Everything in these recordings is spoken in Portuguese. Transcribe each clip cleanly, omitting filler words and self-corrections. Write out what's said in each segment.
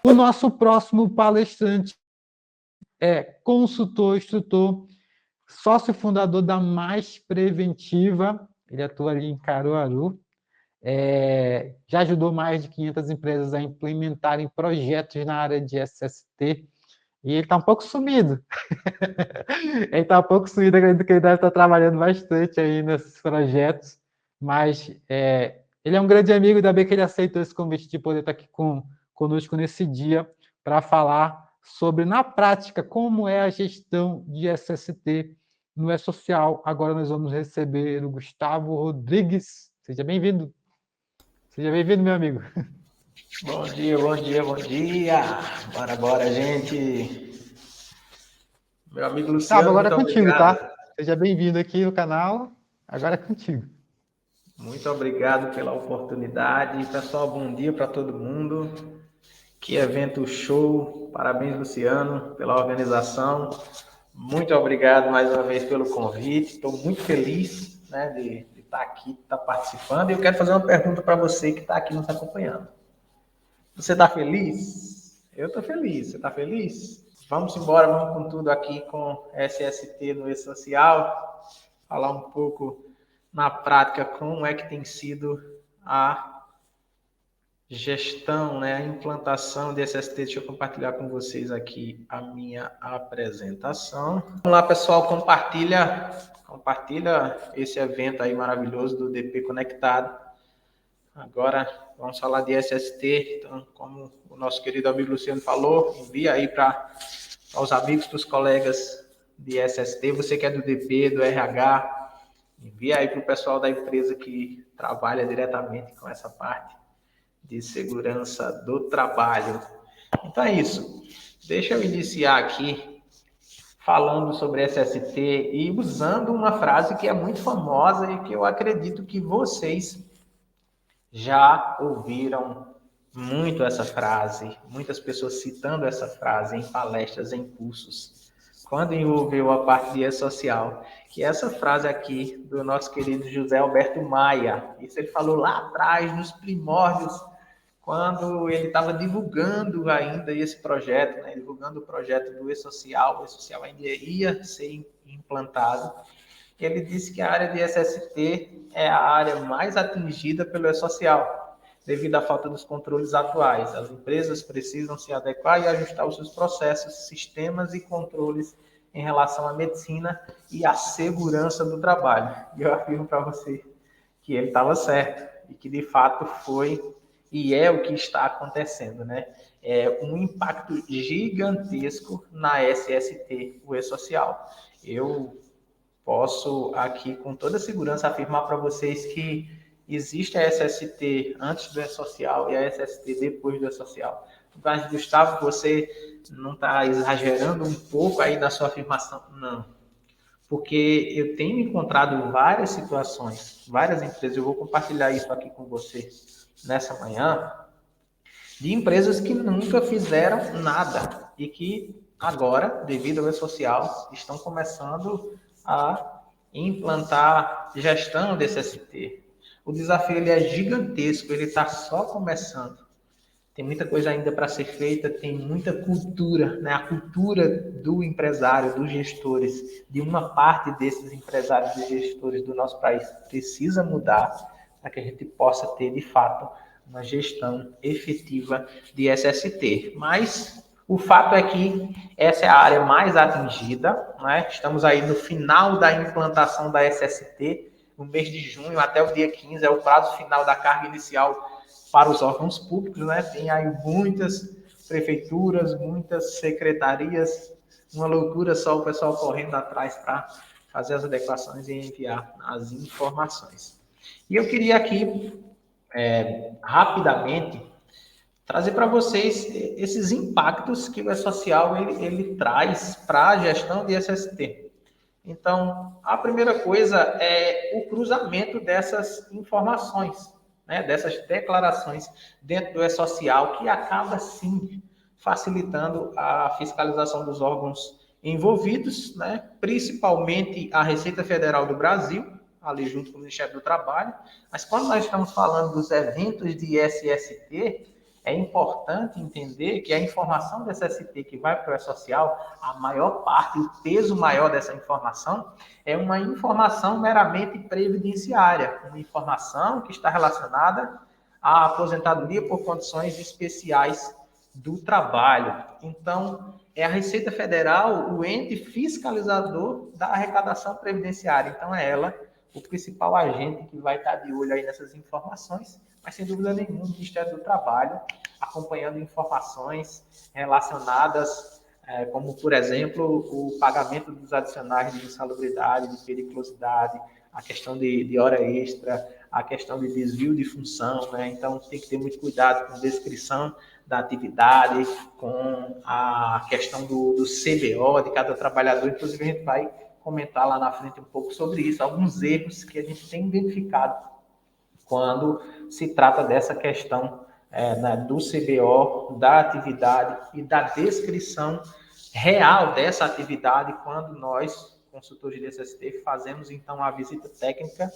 O nosso próximo palestrante é consultor, instrutor, sócio fundador da Mais Preventiva. Ele atua ali em Caruaru. Já ajudou mais de 500 empresas a implementarem projetos na área de SST. E ele está um pouco sumido. Ele está um pouco sumido, acredito que ele deve estar trabalhando bastante aí nesses projetos. Mas ele é um grande amigo, ainda bem que ele aceitou esse convite de poder estar aqui conosco nesse dia para falar sobre, na prática, como é a gestão de SST no E-Social. Agora nós vamos receber o Gustavo Rodrigues. Seja bem-vindo. Seja bem-vindo, meu amigo. Bom dia, bom dia, bom dia. Bora, gente. Meu amigo Luciano, Agora é muito contigo, obrigado. tá? Seja bem-vindo aqui no canal. Agora é contigo. Muito obrigado pela oportunidade. Pessoal, bom dia para todo mundo. Que evento show. Parabéns, Luciano, pela organização. Muito obrigado mais uma vez pelo convite. Estou muito feliz, né, de estar aqui, de estar participando. E eu quero fazer uma pergunta para você que está aqui nos acompanhando. Você está feliz? Eu estou feliz. Você está feliz? Vamos embora, vamos com tudo aqui com SST no E-Social. Falar um pouco na prática como é que tem sido a gestão, né, a implantação de SST. Deixa eu compartilhar com vocês aqui a minha apresentação. Vamos lá, pessoal, compartilha esse evento aí maravilhoso do DP Conectado. Agora vamos falar de SST. Então, como o nosso querido amigo Luciano falou, envia aí para os amigos, para os colegas de SST. Você que é do DP, do RH, envia aí para o pessoal da empresa que trabalha diretamente com essa parte de segurança do trabalho. Então é isso. Deixa eu iniciar aqui falando sobre SST e usando uma frase que é muito famosa e que eu acredito que vocês já ouviram muito essa frase, muitas pessoas citando essa frase em palestras, em cursos, quando envolveu a parte de E-Social, que é essa frase aqui do nosso querido José Alberto Maia. Isso ele falou lá atrás, nos primórdios, quando ele estava divulgando ainda esse projeto, né? Divulgando o projeto do E-Social, o E-Social ainda ia ser implantado. Ele disse que a área de SST é a área mais atingida pelo E-Social, devido à falta dos controles atuais. As empresas precisam se adequar e ajustar os seus processos, sistemas e controles em relação à medicina e à segurança do trabalho. E eu afirmo para você que ele estava certo e que de fato foi e é o que está acontecendo, né? É um impacto gigantesco na SST, o E-Social. Eu posso aqui com toda segurança afirmar para vocês que existe a SST antes do E-Social e a SST depois do E-Social. Mas, Gustavo, você não está exagerando um pouco aí na sua afirmação? Não. Porque eu tenho encontrado várias situações, várias empresas, eu vou compartilhar isso aqui com você nessa manhã, de empresas que nunca fizeram nada e que agora, devido ao E-Social, estão começando a implantar gestão desse ST. O desafio ele é gigantesco, ele está só começando. Tem muita coisa ainda para ser feita, tem muita cultura, né? A cultura do empresário, dos gestores, de uma parte desses empresários e gestores do nosso país precisa mudar para que a gente possa ter, de fato, uma gestão efetiva de SST. Mas o fato é que essa é a área mais atingida, né? Estamos aí no final da implantação da SST, no mês de junho até o dia 15, é o prazo final da carga inicial para os órgãos públicos, né? Tem aí muitas prefeituras, muitas secretarias, uma loucura só o pessoal correndo atrás para fazer as adequações e enviar as informações. E eu queria aqui, rapidamente, trazer para vocês esses impactos que o E-Social ele traz para a gestão de SST. Então, a primeira coisa é o cruzamento dessas informações, né, dessas declarações dentro do E-Social, que acaba, sim, facilitando a fiscalização dos órgãos envolvidos, né, principalmente a Receita Federal do Brasil, ali junto com o Ministério do Trabalho. Mas quando nós estamos falando dos eventos de SST, é importante entender que a informação do SST que vai para o E-Social, a maior parte, o peso maior dessa informação é uma informação meramente previdenciária, uma informação que está relacionada à aposentadoria por condições especiais do trabalho. Então, é a Receita Federal o ente fiscalizador da arrecadação previdenciária. Então, é ela o principal agente que vai estar de olho aí nessas informações, mas sem dúvida nenhuma o Ministério do Trabalho, acompanhando informações relacionadas, como, por exemplo, o pagamento dos adicionais de insalubridade, de periculosidade, a questão de hora extra, a questão de desvio de função, né? Então, tem que ter muito cuidado com descrição da atividade, com a questão do CBO de cada trabalhador. Inclusive, a gente vai comentar lá na frente um pouco sobre isso, alguns erros que a gente tem identificado quando se trata dessa questão do CBO, da atividade e da descrição real dessa atividade quando nós, consultores de SST, fazemos então a visita técnica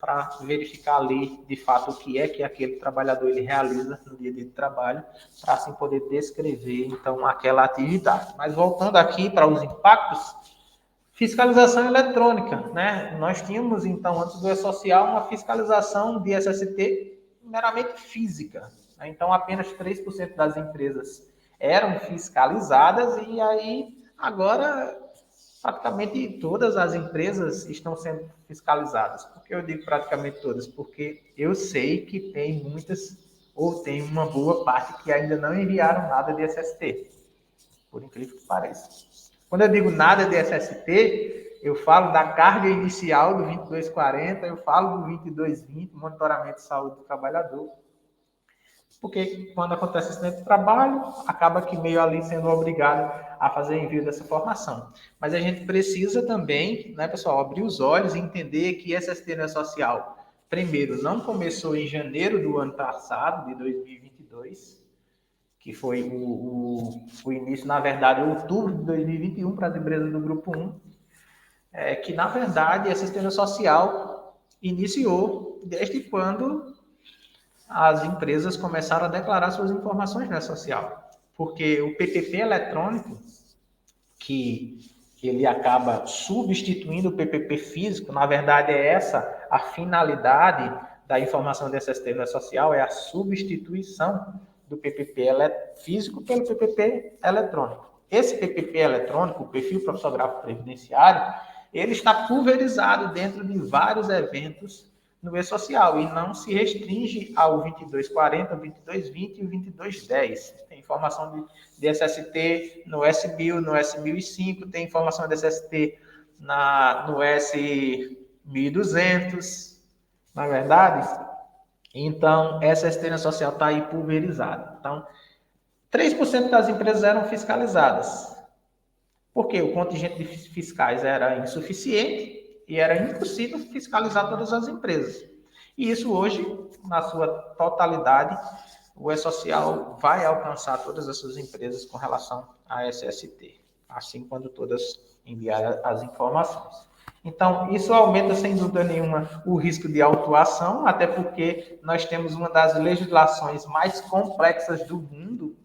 para verificar ali, de fato, o que é que aquele trabalhador ele realiza no dia de trabalho, para assim poder descrever, então, aquela atividade. Mas voltando aqui para os impactos, fiscalização eletrônica, né? Nós tínhamos, então, antes do E-Social, uma fiscalização de SST meramente física, né? Então, apenas 3% das empresas eram fiscalizadas e aí, agora, praticamente todas as empresas estão sendo fiscalizadas. Por que eu digo praticamente todas? Porque eu sei que tem muitas, ou tem uma boa parte que ainda não enviaram nada de SST, por incrível que pareça. Quando eu digo nada de SST, eu falo da carga inicial do 2240, eu falo do 2220, monitoramento de saúde do trabalhador, porque quando acontece acidente de trabalho, acaba que meio ali sendo obrigado a fazer envio dessa informação. Mas a gente precisa também, né, pessoal, abrir os olhos e entender que SST não é social. Primeiro, não começou em janeiro do ano passado, de 2022, que foi o início, na verdade, outubro de 2021 para as empresas do Grupo 1, que, na verdade, a assistência social iniciou desde quando as empresas começaram a declarar suas informações na social. Porque o PPP eletrônico, que ele acaba substituindo o PPP físico, na verdade é essa a finalidade da informação de assistência social, é a substituição do PPP físico pelo PPP eletrônico. Esse PPP eletrônico, o perfil profissional previdenciário, ele está pulverizado dentro de vários eventos no E-Social e não se restringe ao 2240, 2220 e o 2210. Tem informação de SST no S1000, no S1005, tem informação de SST no S1200, na verdade. Então, essa assistência social está aí pulverizada. Então, 3% das empresas eram fiscalizadas, porque o contingente de fiscais era insuficiente e era impossível fiscalizar todas as empresas. E isso hoje, na sua totalidade, o E-Social vai alcançar todas essas empresas com relação à SST, assim quando todas enviarem as informações. Então, isso aumenta, sem dúvida nenhuma, o risco de autuação, até porque nós temos uma das legislações mais complexas do mundo,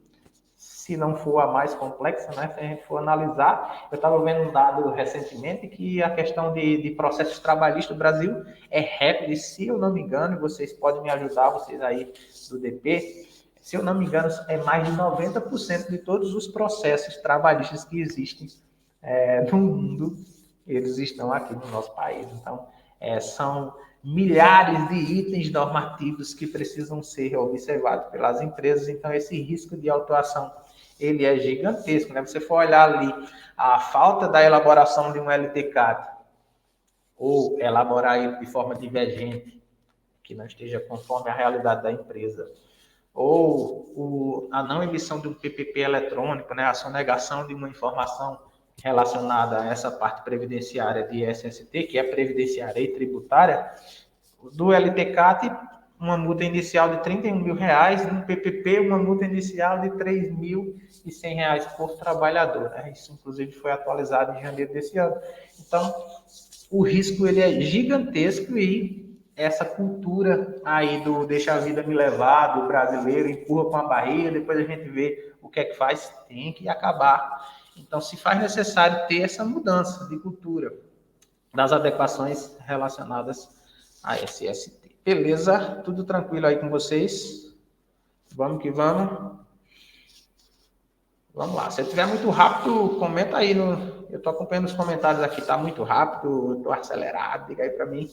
se não for a mais complexa, né? Se a gente for analisar, eu estava vendo um dado recentemente que a questão de processos trabalhistas do Brasil é recorde, se eu não me engano, vocês podem me ajudar, vocês aí do DP, se eu não me engano, é mais de 90% de todos os processos trabalhistas que existem no mundo, eles estão aqui no nosso país. Então, são milhares de itens normativos que precisam ser observados pelas empresas. Então, esse risco de autuação ele é gigantesco, né? Você for olhar ali a falta da elaboração de um LTCAT ou elaborar ele de forma divergente, que não esteja conforme a realidade da empresa, ou a não emissão de um PPP eletrônico, né? A sonegação de uma informação relacionada a essa parte previdenciária de SST, que é previdenciária e tributária, do LTCAT, uma multa inicial de R$ 31.000, no PPP, uma multa inicial de R$ 3.100 por trabalhador. Né? Isso, inclusive, foi atualizado em janeiro desse ano. Então, o risco ele é gigantesco e essa cultura aí do deixa a vida me levar, do brasileiro, empurra com a barriga, depois a gente vê o que é que faz, tem que acabar. Então, se faz necessário ter essa mudança de cultura, das adequações relacionadas a SST. Beleza? Tudo tranquilo aí com vocês? Vamos que vamos. Vamos lá. Se estiver muito rápido, comenta aí. Eu estou acompanhando os comentários aqui. Está muito rápido, estou acelerado. Diga aí para mim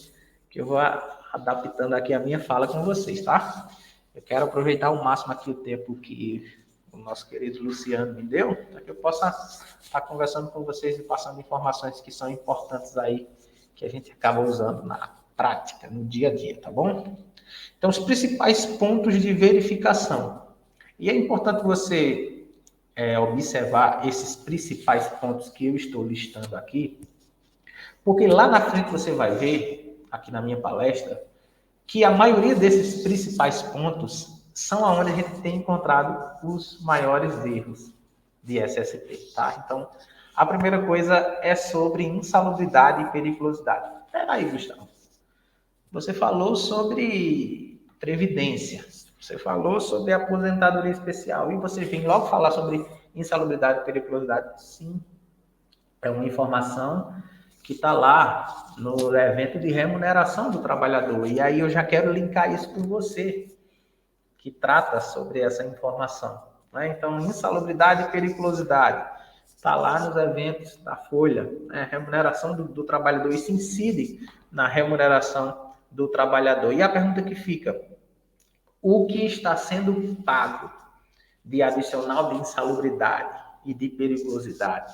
que eu vou adaptando aqui a minha fala com vocês, tá? Eu quero aproveitar ao máximo aqui o tempo que o nosso querido Luciano me deu, para que eu possa estar conversando com vocês e passando informações que são importantes aí, que a gente acaba usando na prática, no dia a dia, tá bom? Então, os principais pontos de verificação. E é importante você observar esses principais pontos que eu estou listando aqui, porque lá na frente você vai ver, aqui na minha palestra, que a maioria desses principais pontos são onde a gente tem encontrado os maiores erros de SST, tá? Então, a primeira coisa é sobre insalubridade e periculosidade. Peraí, Gustavo. Você falou sobre previdência, você falou sobre aposentadoria especial e você vem logo falar sobre insalubridade e periculosidade. Sim, é uma informação que está lá no evento de remuneração do trabalhador. E aí eu já quero linkar isso com você, que trata sobre essa informação. Né? Então, insalubridade e periculosidade está lá nos eventos da Folha. Né? Remuneração do trabalhador, isso incide na remuneração do trabalhador. E a pergunta que fica, o que está sendo pago de adicional de insalubridade e de periculosidade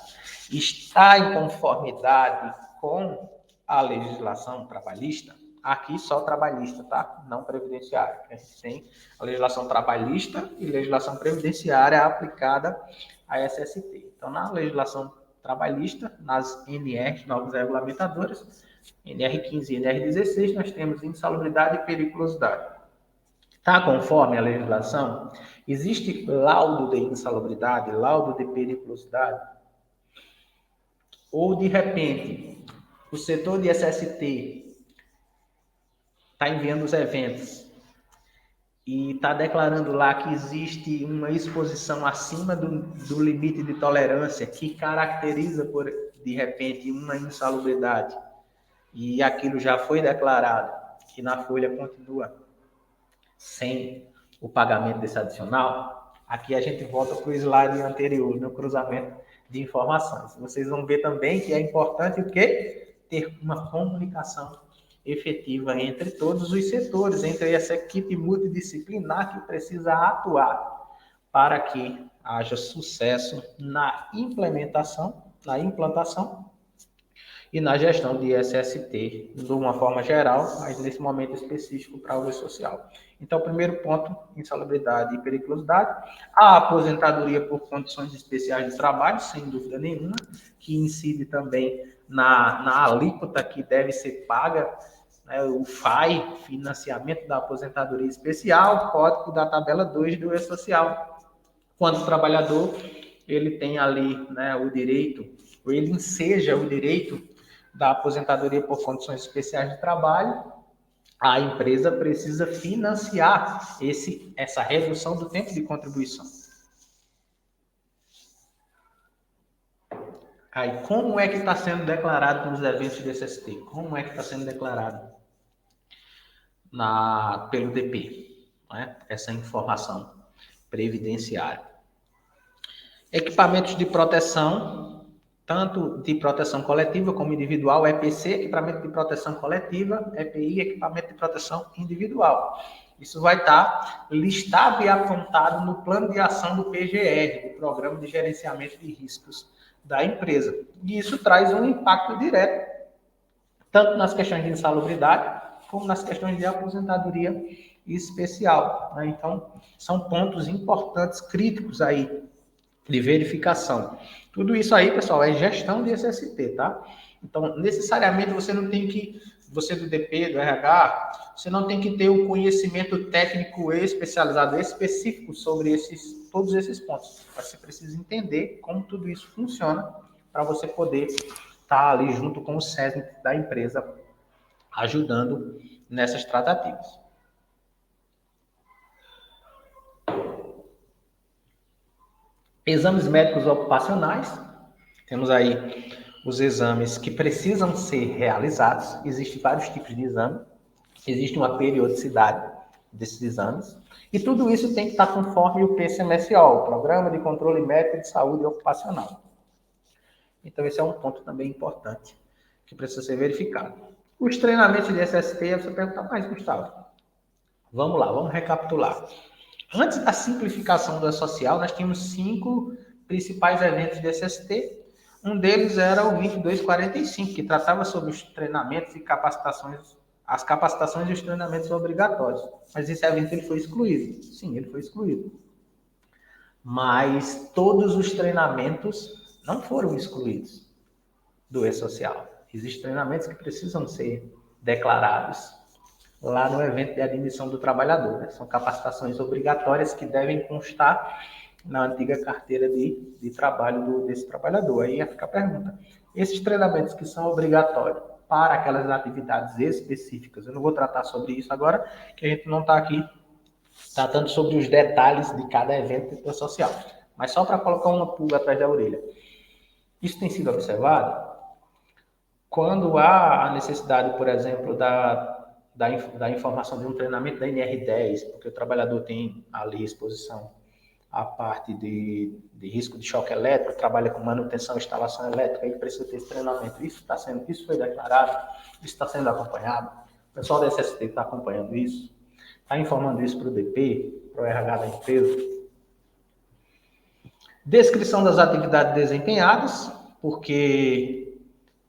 está em conformidade com a legislação trabalhista? Aqui só trabalhista, tá? Não previdenciária. A gente tem a legislação trabalhista e legislação previdenciária aplicada à SST. Então, na legislação trabalhista, nas NRs, novas regulamentadoras, NR15 e NR16, nós temos insalubridade e periculosidade. Está conforme a legislação? Existe laudo de insalubridade, laudo de periculosidade? Ou, de repente, o setor de SST está enviando os eventos e está declarando lá que existe uma exposição acima do limite de tolerância que caracteriza, de repente, uma insalubridade, e aquilo já foi declarado, que na folha continua sem o pagamento desse adicional, aqui a gente volta para o slide anterior, no cruzamento de informações. Vocês vão ver também que é importante o quê? Ter uma comunicação efetiva entre todos os setores, entre essa equipe multidisciplinar que precisa atuar para que haja sucesso na implantação e na gestão de SST, de uma forma geral, mas nesse momento específico para o social. Então, o primeiro ponto, insalubridade e periculosidade. A aposentadoria por condições especiais de trabalho, sem dúvida nenhuma, que incide também na alíquota que deve ser paga, né, o FAI, financiamento da aposentadoria especial, código da tabela 2 do E-Social. Quando o trabalhador ele tem ali, né, o direito, ou ele enseja o direito da aposentadoria por condições especiais de trabalho, a empresa precisa financiar essa redução do tempo de contribuição. Aí, como é que está sendo declarado nos eventos de SST? Como é que está sendo declarado pelo DP, né? Essa informação previdenciária. Equipamentos de proteção, tanto de proteção coletiva como individual, EPC, equipamento de proteção coletiva, EPI, equipamento de proteção individual. Isso vai estar listado e apontado no plano de ação do PGR, do Programa de Gerenciamento de Riscos da empresa. E isso traz um impacto direto, tanto nas questões de insalubridade, como nas questões de aposentadoria especial. Né? Então, são pontos importantes, críticos aí, de verificação. Tudo isso aí, pessoal, é gestão de SST, tá? Então, necessariamente você não tem que, você do DP, do RH, você não tem que ter um conhecimento técnico especializado, específico sobre todos esses pontos. Você precisa entender como tudo isso funciona para você poder estar ali junto com o SESM da empresa, ajudando nessas tratativas. Exames médicos ocupacionais. Temos aí os exames que precisam ser realizados. Existem vários tipos de exame. Existe uma periodicidade desses exames. E tudo isso tem que estar conforme o PCMSO, o Programa de Controle Médico de Saúde Ocupacional. Então, esse é um ponto também importante que precisa ser verificado. Os treinamentos de SST, você pergunta mais, Gustavo. Vamos lá, vamos recapitular. Antes da simplificação do E-Social, nós tínhamos 5 principais eventos de SST. Um deles era o 2245, que tratava sobre os treinamentos e capacitações, as capacitações e os treinamentos obrigatórios. Mas esse evento ele foi excluído. Sim, ele foi excluído. Mas todos os treinamentos não foram excluídos do E-Social. Existem treinamentos que precisam ser declarados lá no evento de admissão do trabalhador. Né? São capacitações obrigatórias que devem constar na antiga carteira de trabalho desse trabalhador. Aí fica a pergunta. Esses treinamentos que são obrigatórios para aquelas atividades específicas, eu não vou tratar sobre isso agora, que a gente não está aqui tratando sobre os detalhes de cada evento social. Mas só para colocar uma pulga atrás da orelha. Isso tem sido observado quando há a necessidade, por exemplo, da informação de um treinamento da NR10, porque o trabalhador tem ali exposição à parte de risco de choque elétrico, trabalha com manutenção e instalação elétrica, ele precisa ter esse treinamento. Isso foi declarado, isso está sendo acompanhado. O pessoal da SST está acompanhando isso, está informando isso para o DP, para o RH da empresa. Descrição das atividades desempenhadas, porque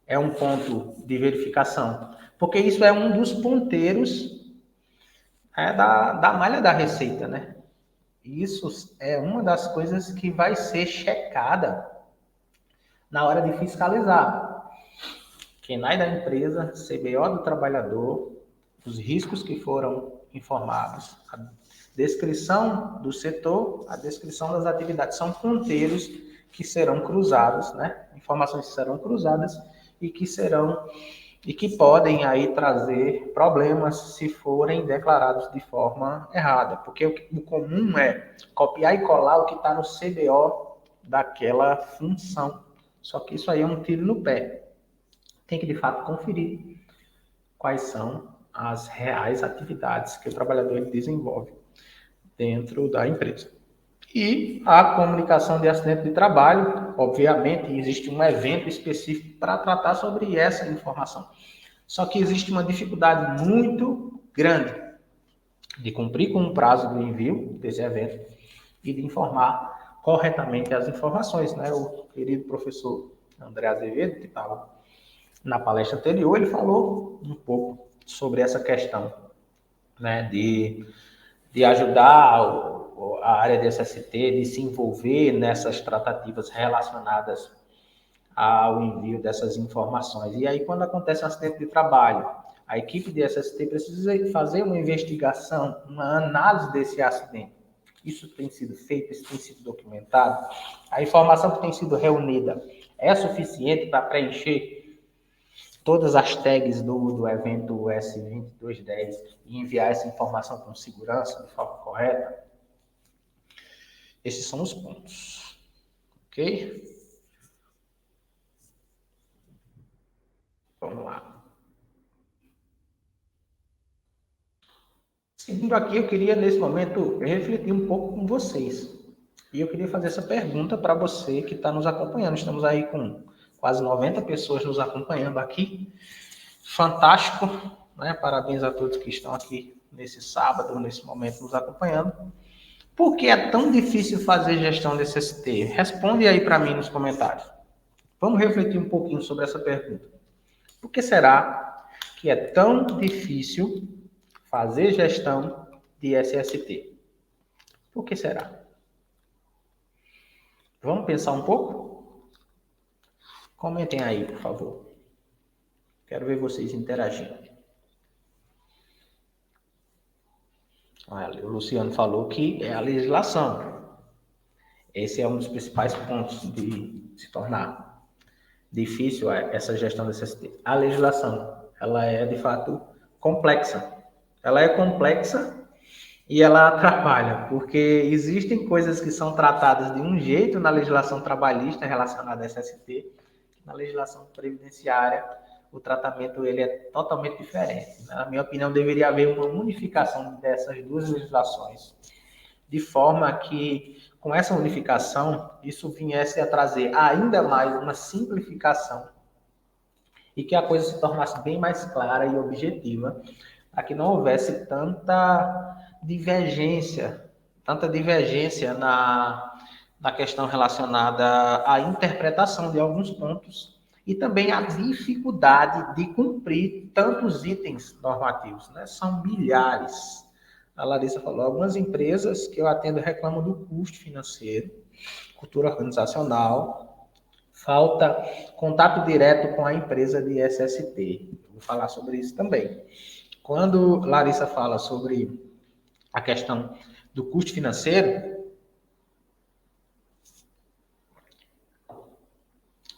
é um ponto de verificação, porque isso é um dos ponteiros da malha da receita, né? Isso é uma das coisas que vai ser checada na hora de fiscalizar. KENAI da empresa, CBO do trabalhador, os riscos que foram informados, a descrição do setor, a descrição das atividades. São ponteiros que serão cruzados, né? Informações que serão cruzadas e que podem aí trazer problemas se forem declarados de forma errada, porque o comum é copiar e colar o que está no CBO daquela função. Só que isso aí é um tiro no pé. Tem que, de fato, conferir quais são as reais atividades que o trabalhador desenvolve dentro da empresa. E a comunicação de acidente de trabalho, obviamente, existe um evento específico para tratar sobre essa informação. Só que existe uma dificuldade muito grande de cumprir com o prazo do envio desse evento e de informar corretamente as informações. Né? O querido professor André Azevedo, que estava na palestra anterior, ele falou um pouco sobre essa questão, né, de ajudar a área de SST, de se envolver nessas tratativas relacionadas ao envio dessas informações. E aí, quando acontece um acidente de trabalho, a equipe de SST precisa fazer uma investigação, uma análise desse acidente. Isso tem sido feito, isso tem sido documentado. A informação que tem sido reunida é suficiente para preencher todas as tags do evento S2210 e enviar essa informação com segurança, de forma correta? Esses são os pontos. Ok? Vamos lá. Seguindo aqui, eu queria, nesse momento, refletir um pouco com vocês. E eu queria fazer essa pergunta para você que está nos acompanhando. Estamos aí com quase 90 pessoas nos acompanhando aqui. Fantástico, né? Parabéns a todos que estão aqui nesse sábado, nesse momento, nos acompanhando. Por que é tão difícil fazer gestão de SST? Responde aí para mim nos comentários. Vamos refletir um pouquinho sobre essa pergunta. Por que será que é tão difícil fazer gestão de SST? Por que será? Vamos pensar um pouco? Comentem aí, por favor. Quero ver vocês interagindo. Olha, o Luciano falou que é a legislação. Esse é um dos principais pontos de se tornar difícil essa gestão do SST. A legislação, ela é, de fato, complexa. ela é complexa e ela atrapalha, porque existem coisas que são tratadas de um jeito na legislação trabalhista relacionada à SST, na legislação previdenciária o tratamento ele é totalmente diferente. Na minha opinião, deveria haver uma unificação dessas duas legislações, de forma que, com essa unificação, isso viesse a trazer ainda mais uma simplificação e que a coisa se tornasse bem mais clara e objetiva, para que não houvesse tanta divergência na questão relacionada à interpretação de alguns pontos e também a dificuldade de cumprir tantos itens normativos, né? São milhares. A Larissa falou, algumas empresas que eu atendo reclamam do custo financeiro, cultura organizacional, falta contato direto com a empresa de SST. Vou falar sobre isso também. Quando Larissa fala sobre a questão do custo financeiro,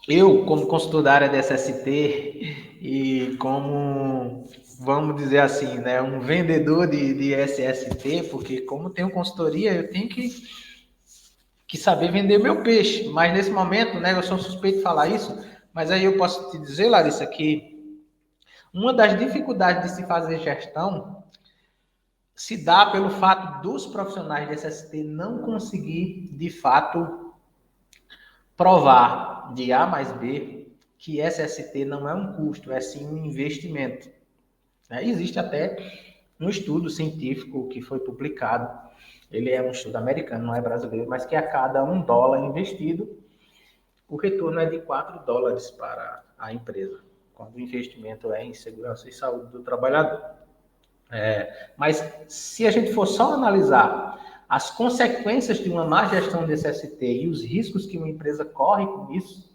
eu, como consultor da área de SST e como, vamos dizer assim, né, um vendedor de SST, porque como tenho consultoria, eu tenho que saber vender meu peixe. Mas nesse momento, né, eu sou suspeito de falar isso, mas aí eu posso te dizer, Larissa, que uma das dificuldades de se fazer gestão se dá pelo fato dos profissionais de SST não conseguir, de fato, provar de A mais B que SST não é um custo, é sim um investimento. Existe até um estudo científico que foi publicado, ele é um estudo americano, não é brasileiro, mas que a cada $1 investido, o retorno é de $4 para a empresa, quando o investimento é em segurança e saúde do trabalhador. Mas se a gente for só analisar as consequências de uma má gestão de SST e os riscos que uma empresa corre com isso,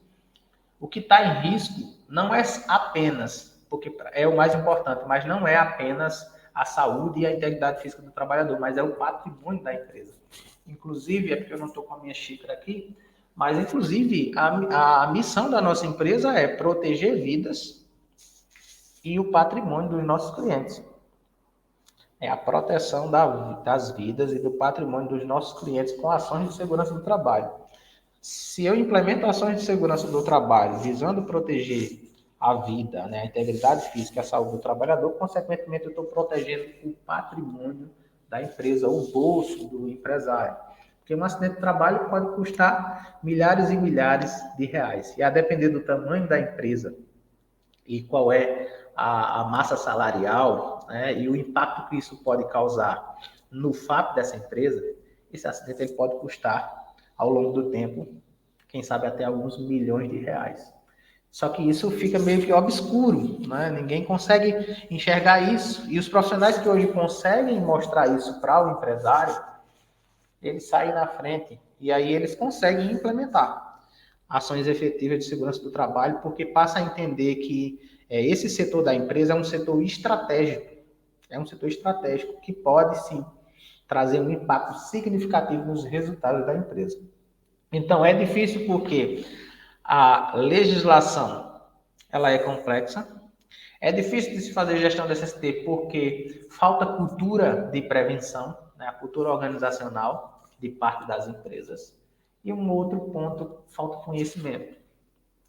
o que está em risco não é apenas, porque é o mais importante, mas não é apenas a saúde e a integridade física do trabalhador, mas é o patrimônio da empresa. Inclusive, é porque eu não estou com a minha xícara aqui, mas inclusive a missão da nossa empresa é proteger vidas e o patrimônio dos nossos clientes. É a proteção das vidas e do patrimônio dos nossos clientes com ações de segurança do trabalho. Se eu implemento ações de segurança do trabalho visando proteger a vida, né, a integridade física e a saúde do trabalhador, consequentemente eu estou protegendo o patrimônio da empresa, o bolso do empresário. Porque um acidente de trabalho pode custar milhares e milhares de reais. E a depender do tamanho da empresa e qual é a massa salarial, né, e o impacto que isso pode causar no fato dessa empresa, esse acidente ele pode custar, ao longo do tempo, quem sabe até alguns milhões de reais. Só que isso fica meio que obscuro, né? Ninguém consegue enxergar isso. E os profissionais que hoje conseguem mostrar isso para o empresário, eles saem na frente e aí eles conseguem implementar ações efetivas de segurança do trabalho, porque passa a entender que esse setor da empresa é um setor estratégico que pode sim trazer um impacto significativo nos resultados da empresa. Então é difícil porque a legislação ela é complexa, é difícil de se fazer gestão da SST porque falta cultura de prevenção, né, a cultura organizacional de parte das empresas. E um outro ponto, falta conhecimento.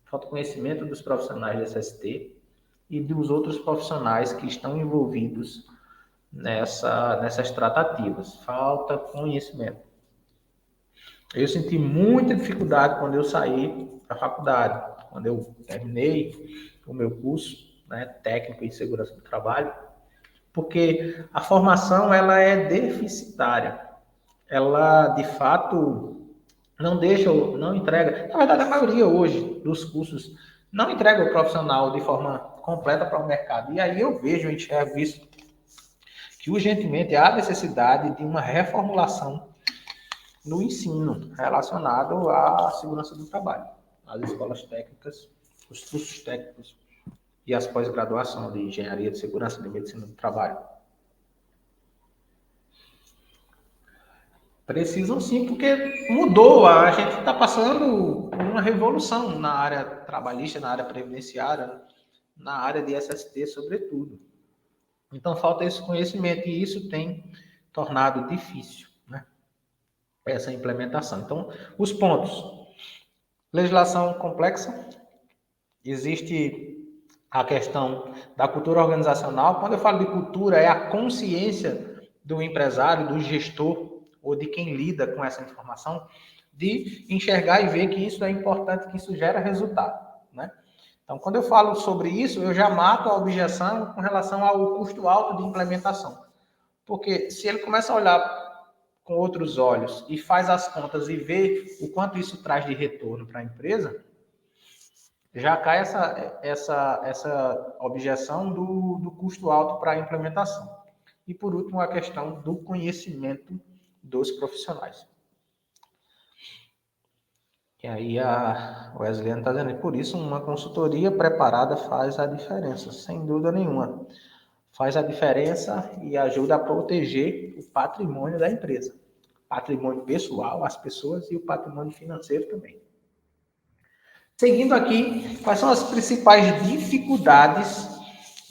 Falta conhecimento dos profissionais da SST e dos outros profissionais que estão envolvidos nessas tratativas. Falta conhecimento. Eu senti muita dificuldade quando eu saí da faculdade, quando eu terminei o meu curso, né, técnico em segurança do trabalho, porque a formação ela é deficitária. Ela, de fato, não entrega. Na verdade, a maioria hoje dos cursos não entrega o profissional de forma completa para o mercado. E aí eu enxergo isso, que urgentemente há necessidade de uma reformulação no ensino relacionado à segurança do trabalho, as escolas técnicas, os cursos técnicos e as pós-graduação de engenharia de segurança e de medicina do trabalho. Precisam sim, porque mudou, a gente está passando uma revolução na área trabalhista, na área previdenciária, na área de SST, sobretudo. Então, falta esse conhecimento e isso tem tornado difícil, né, essa implementação. Então, os pontos. Legislação complexa. Existe a questão da cultura organizacional. Quando eu falo de cultura, é a consciência do empresário, do gestor ou de quem lida com essa informação, de enxergar e ver que isso é importante, que isso gera resultado, né? Então, quando eu falo sobre isso, eu já mato a objeção com relação ao custo alto de implementação. Porque se ele começa a olhar com outros olhos e faz as contas e vê o quanto isso traz de retorno para a empresa, já cai essa objeção do custo alto para a implementação. E, por último, a questão do conhecimento dos profissionais. E aí a Wesleyana está dizendo, por isso uma consultoria preparada faz a diferença, sem dúvida nenhuma. Faz a diferença e ajuda a proteger o patrimônio da empresa. Patrimônio pessoal, as pessoas, e o patrimônio financeiro também. Seguindo aqui, quais são as principais dificuldades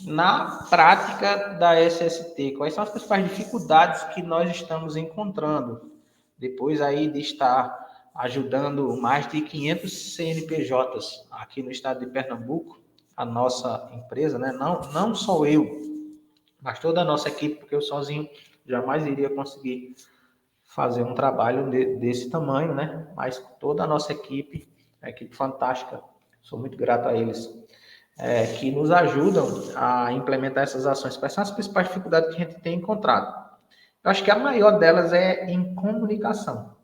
na prática da SST? Quais são as principais dificuldades que nós estamos encontrando depois aí de estar ajudando mais de 500 CNPJs aqui no estado de Pernambuco, a nossa empresa, né? Não só eu, mas toda a nossa equipe, porque eu sozinho jamais iria conseguir fazer um trabalho desse tamanho, né? Mas toda a nossa equipe, a equipe fantástica, sou muito grato a eles, que nos ajudam a implementar essas ações. Quais são as principais dificuldades que a gente tem encontrado? Eu acho que a maior delas é em comunicação.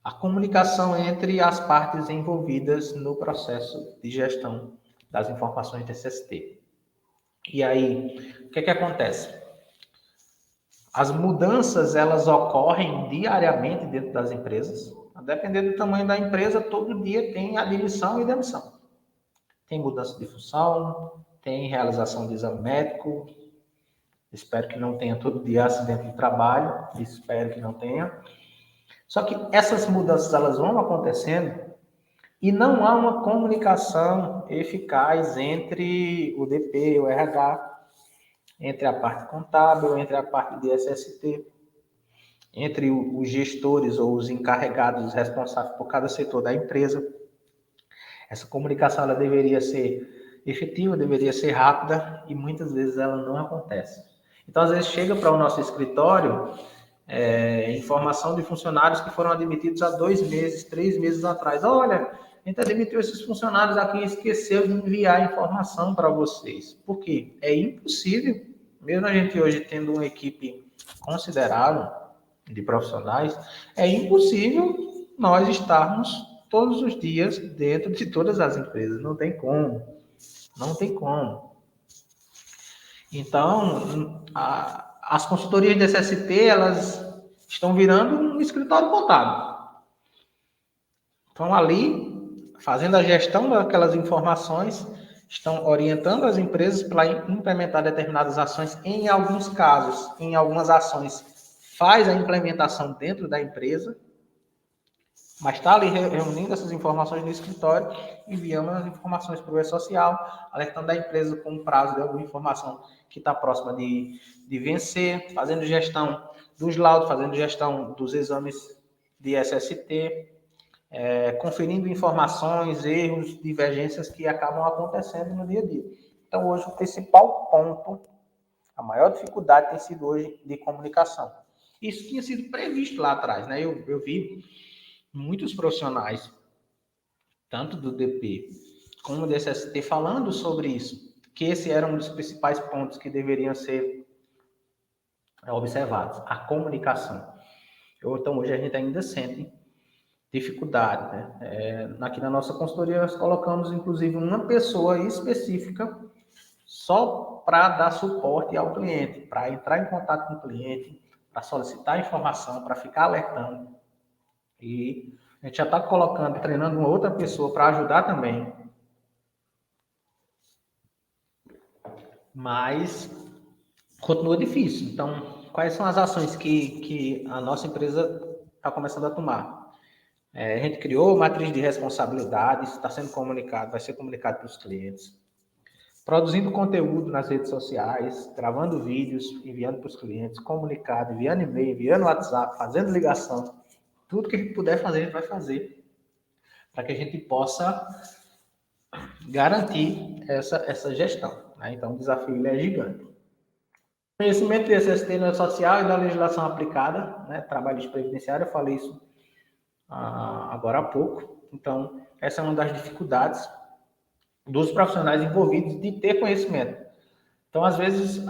A comunicação entre as partes envolvidas no processo de gestão das informações de SST. E aí, o que acontece? As mudanças, elas ocorrem diariamente dentro das empresas. A depender do tamanho da empresa, todo dia tem admissão e demissão. Tem mudança de função, tem realização de exame médico. Espero que não tenha todo dia acidente de trabalho. Espero que não tenha. Só que essas mudanças, elas vão acontecendo e não há uma comunicação eficaz entre o DP, o RH, entre a parte contábil, entre a parte de SST, entre os gestores ou os encarregados responsáveis por cada setor da empresa. Essa comunicação ela deveria ser efetiva, deveria ser rápida e muitas vezes ela não acontece. Então, às vezes, chega para o nosso escritório informação de funcionários que foram admitidos há 2 meses, 3 meses atrás. Olha, a gente admitiu esses funcionários aqui e esqueceu de enviar a informação para vocês. Por quê? É impossível, mesmo a gente hoje tendo uma equipe considerável de profissionais, é impossível nós estarmos todos os dias dentro de todas as empresas. Não tem como. Não tem como. Então, as consultorias de SST, elas estão virando um escritório contábil. Estão ali, fazendo a gestão daquelas informações, estão orientando as empresas para implementar determinadas ações. Em alguns casos, em algumas ações, faz a implementação dentro da empresa, mas está ali reunindo essas informações no escritório, enviando as informações para o E-Social, alertando a empresa com o prazo de alguma informação que está próxima de vencer, fazendo gestão dos laudos, fazendo gestão dos exames de SST, conferindo informações, erros, divergências que acabam acontecendo no dia a dia. Então, hoje, o principal ponto, a maior dificuldade tem sido hoje de comunicação. Isso tinha sido previsto lá atrás, né? Eu vi muitos profissionais, tanto do DP como do SST, falando sobre isso, que esse era um dos principais pontos que deveriam ser observados, a comunicação. Então, hoje a gente ainda sente dificuldade, né? Aqui na nossa consultoria nós colocamos, inclusive, uma pessoa específica só para dar suporte ao cliente, para entrar em contato com o cliente, para solicitar informação, para ficar alertando. E a gente já está colocando, treinando uma outra pessoa para ajudar também. Mas continua difícil. Então, quais são as ações que a nossa empresa está começando a tomar? A gente criou matriz de responsabilidades, está sendo comunicado, vai ser comunicado para os clientes. produzindo conteúdo nas redes sociais, gravando vídeos, enviando para os clientes, comunicado, enviando e-mail, enviando WhatsApp, fazendo ligação. Tudo que a gente puder fazer, a gente vai fazer para que a gente possa garantir essa gestão. Né? Então, o desafio ele é gigante. Conhecimento de SST na social e da legislação aplicada, né? Trabalhista previdenciário, eu falei isso agora há pouco. Então, essa é uma das dificuldades dos profissionais envolvidos de ter conhecimento. Então, às vezes,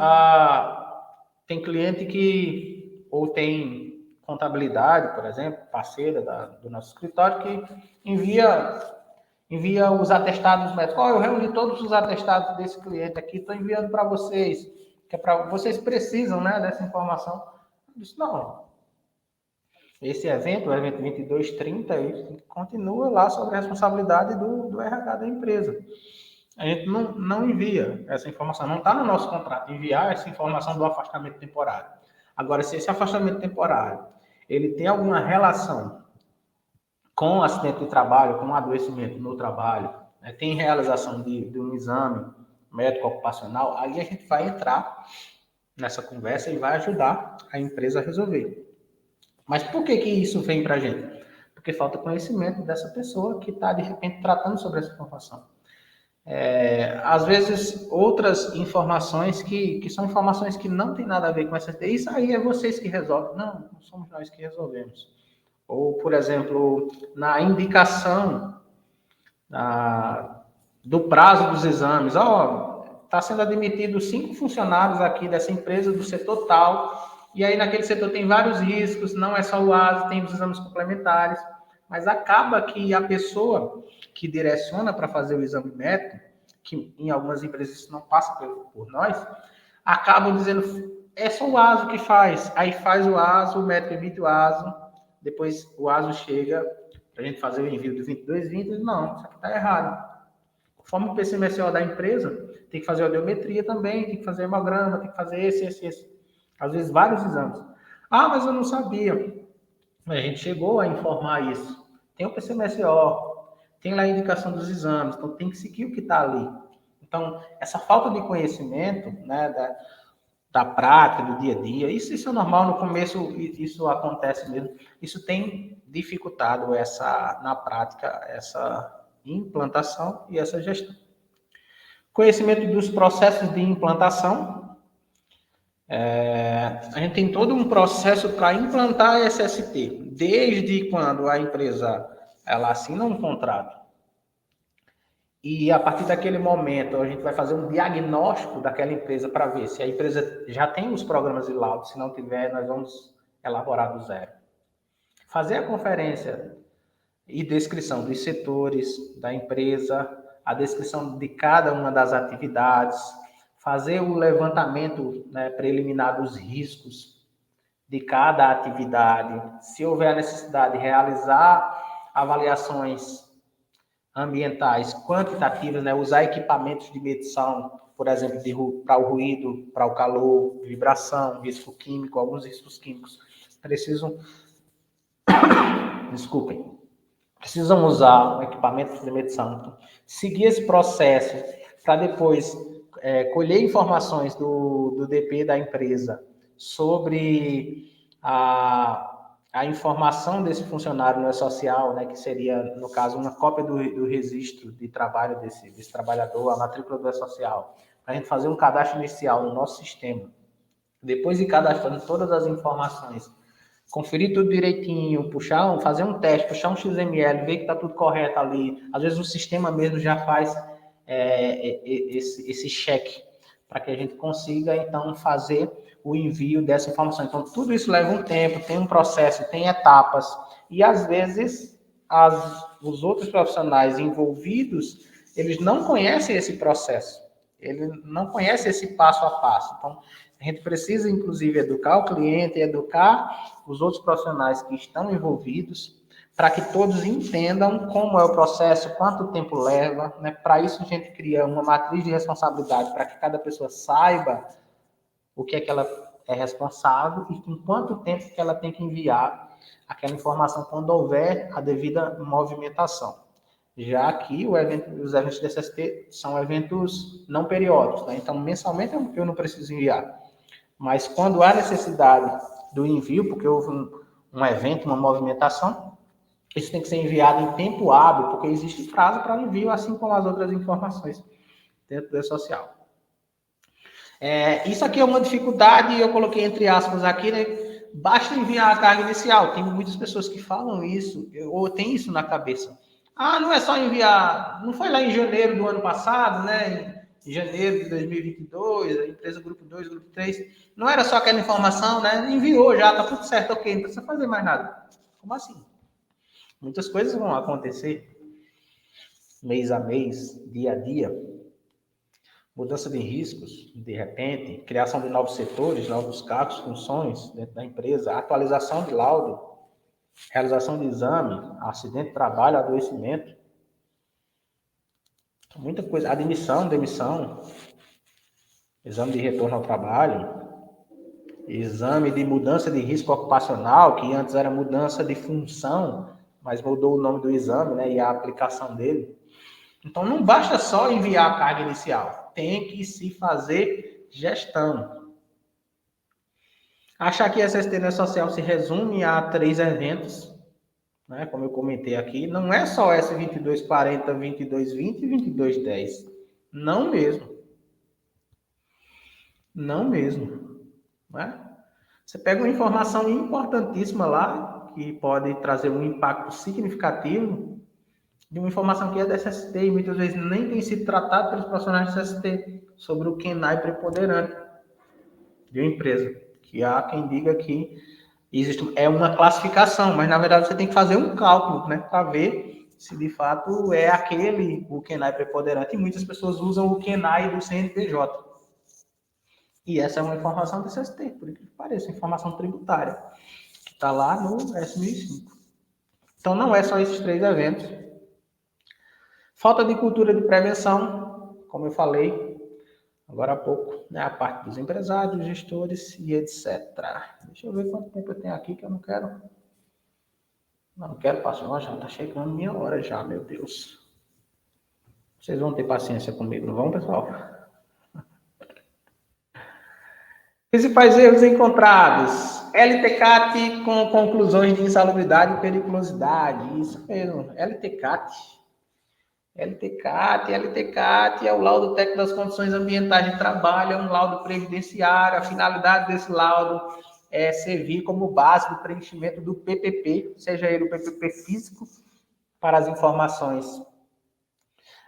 tem cliente que, ou tem contabilidade, por exemplo, parceira do nosso escritório, que envia os atestados médicos. Eu reuni todos os atestados desse cliente aqui, estou enviando para vocês, que é para vocês precisam, né, dessa informação. Eu disse, não. Esse evento, o evento 2230, ele continua lá sobre a responsabilidade do RH da empresa. A gente não envia essa informação, não está no nosso contrato enviar essa informação do afastamento temporário. Agora, se esse afastamento temporário ele tem alguma relação com acidente de trabalho, com adoecimento no trabalho, né, tem realização de um exame médico ocupacional, aí a gente vai entrar nessa conversa e vai ajudar a empresa a resolver. Mas por que isso vem para a gente? Porque falta conhecimento dessa pessoa que está, de repente, tratando sobre essa informação. Às vezes, outras informações que são informações que não tem nada a ver com essa... Isso aí é vocês que resolvem. Não somos nós que resolvemos. Ou, por exemplo, na indicação do prazo dos exames. Está sendo admitido 5 funcionários aqui dessa empresa do setor tal, e aí naquele setor tem vários riscos, não é só o ASO, tem os exames complementares, mas acaba que a pessoa que direciona para fazer o exame médico, que em algumas empresas isso não passa por nós, acabam dizendo, é só o ASO que faz. Aí faz o ASO, o médico emite o ASO, depois o ASO chega para a gente fazer o envio do 2220, não, isso aqui está errado. Conforme o PCMSO da empresa, tem que fazer audiometria também, tem que fazer hemograma, tem que fazer esse. Às vezes, vários exames. Mas eu não sabia. A gente chegou a informar isso. Tem o PCMSO, tem lá a indicação dos exames, então tem que seguir o que está ali. Então, essa falta de conhecimento, né, da prática, do dia a dia, isso é normal, no começo isso acontece mesmo. Isso tem dificultado na prática, essa implantação e essa gestão. Conhecimento dos processos de implantação. A gente tem todo um processo para implantar a SST, desde quando a empresa ela assina um contrato. E a partir daquele momento, a gente vai fazer um diagnóstico daquela empresa para ver se a empresa já tem os programas de laudo. Se não tiver, nós vamos elaborar do zero. Fazer a conferência e descrição dos setores da empresa, a descrição de cada uma das atividades, fazer o levantamento, né, preliminar dos riscos de cada atividade, se houver a necessidade de realizar avaliações ambientais quantitativas, né, usar equipamentos de medição, por exemplo, para o ruído, para o calor, vibração, risco químico, alguns riscos químicos precisam usar um equipamento de medição. Então, seguir esse processo para depois colher informações do DP da empresa sobre a informação desse funcionário no E-Social, né, que seria, no caso, uma cópia do registro de trabalho desse trabalhador, a matrícula do E-Social, para a gente fazer um cadastro inicial no nosso sistema. Depois de cadastrando todas as informações, conferir tudo direitinho, fazer um teste, puxar um XML, ver que está tudo correto ali. Às vezes o sistema mesmo já faz esse check para que a gente consiga, então, fazer o envio dessa informação. Então, tudo isso leva um tempo, tem um processo, tem etapas, e às vezes os outros profissionais envolvidos, eles não conhecem esse processo, eles não conhecem esse passo a passo. Então, a gente precisa, inclusive, educar o cliente, educar os outros profissionais que estão envolvidos, para que todos entendam como é o processo, quanto tempo leva, né? Para isso, a gente cria uma matriz de responsabilidade, para que cada pessoa saiba o que é que ela é responsável e com quanto tempo que ela tem que enviar aquela informação quando houver a devida movimentação. Já que os eventos do SST são eventos não periódicos, né? Então, mensalmente eu não preciso enviar. Mas quando há necessidade do envio, porque houve um evento, uma movimentação, isso tem que ser enviado em tempo hábil, porque existe prazo para envio, assim como as outras informações dentro do e-social. Isso aqui é uma dificuldade, eu coloquei entre aspas aqui, né? Basta enviar a carga inicial. Tem muitas pessoas que falam isso, ou tem isso na cabeça. Ah, não é só enviar. Não foi lá em janeiro do ano passado, né? Em janeiro de 2022, a empresa Grupo 2, Grupo 3. Não era só aquela informação, né? Enviou já, tá tudo certo, ok, não precisa fazer mais nada. Como assim? Muitas coisas vão acontecer mês a mês, dia a dia. Mudança de riscos, de repente, criação de novos setores, novos cargos, funções dentro da empresa, atualização de laudo, realização de exame, acidente de trabalho, adoecimento, muita coisa, admissão, demissão, exame de retorno ao trabalho, exame de mudança de risco ocupacional, que antes era mudança de função, mas mudou o nome do exame, né, e a aplicação dele. Então, não basta só enviar a carga inicial, tem que se fazer gestão. Achar que SST não é social se resume a 3 eventos, né? Como eu comentei aqui, não é só S2240, 2220 e 2210. Não mesmo. Não mesmo. Né? Você pega uma informação importantíssima lá, que pode trazer um impacto significativo, de uma informação que é da SST e muitas vezes nem tem sido tratada pelos profissionais da SST sobre o KENAI preponderante de uma empresa. Que há quem diga que é uma classificação, mas na verdade você tem que fazer um cálculo, né, para ver se de fato é o KENAI preponderante. E muitas pessoas usam o KENAI do CNPJ. E essa é uma informação do SST, por que pareça, informação tributária, que está lá no S1005. Então não é só esses 3 eventos. Falta de cultura de prevenção, como eu falei agora há pouco, né? A parte dos empresários, gestores e etc. Deixa eu ver quanto tempo eu tenho aqui, que eu não quero passar, já está chegando minha hora já, meu Deus. Vocês vão ter paciência comigo, não vão, pessoal? Principais erros encontrados. LTCAT com conclusões de insalubridade e periculosidade. Isso mesmo, LTCAT. LTCAT é o laudo técnico das condições ambientais de trabalho, é um laudo previdenciário. A finalidade desse laudo é servir como base do preenchimento do PPP, seja ele o PPP físico, para as informações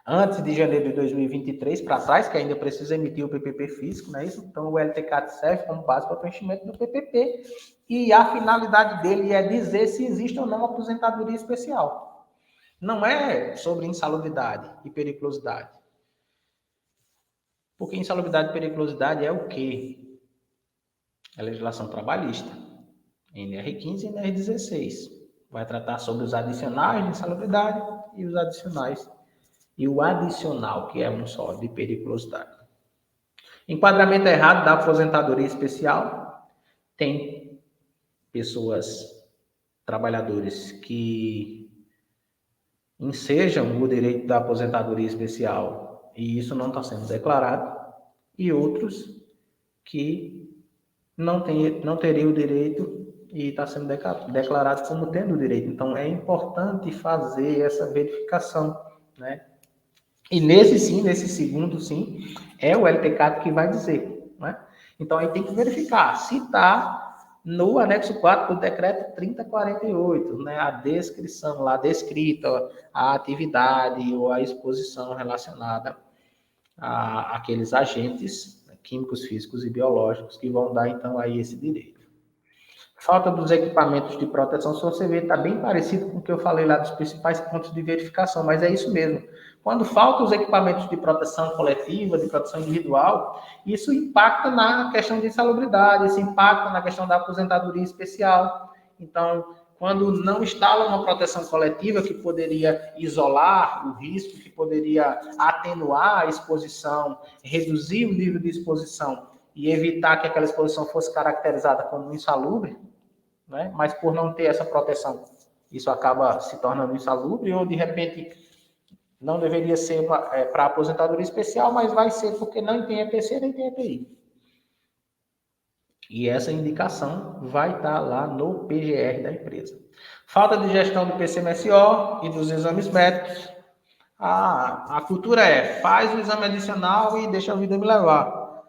antes de janeiro de 2023 para trás, que ainda precisa emitir o PPP físico, não é isso? Então, o LTCAT serve como base para o preenchimento do PPP e a finalidade dele é dizer se existe ou não aposentadoria especial. Não é sobre insalubridade e periculosidade. Porque insalubridade e periculosidade é o quê? É a legislação trabalhista, NR15 e NR16. Vai tratar sobre os adicionais de insalubridade e os adicionais. E o adicional, que é um só, de periculosidade. Enquadramento errado da aposentadoria especial. Tem pessoas, trabalhadores, que ensejam o direito da aposentadoria especial e isso não está sendo declarado, e outros que não teriam o direito e está sendo declarado como tendo o direito. Então, é importante fazer essa verificação, né? E nesse segundo, sim, é o LTCAT que vai dizer, né? Então, aí tem que verificar se está no anexo 4 do decreto 3048, né? A descrição lá, descrita a atividade ou a exposição relacionada àqueles agentes químicos, físicos e biológicos que vão dar, então, aí esse direito. Falta dos equipamentos de proteção, se você ver, está bem parecido com o que eu falei lá dos principais pontos de verificação, mas é isso mesmo. Quando faltam os equipamentos de proteção coletiva, de proteção individual, isso impacta na questão de insalubridade, isso impacta na questão da aposentadoria especial. Então, quando não instala uma proteção coletiva que poderia isolar o risco, que poderia atenuar a exposição, reduzir o nível de exposição e evitar que aquela exposição fosse caracterizada como insalubre, né? Mas por não ter essa proteção, isso acaba se tornando insalubre ou, de repente, Não deveria ser para aposentadoria especial, mas vai ser porque não tem EPC nem tem EPI. E essa indicação vai estar lá no PGR da empresa. Falta de gestão do PCMSO e dos exames médicos. A cultura faz o exame adicional e deixa a vida me levar.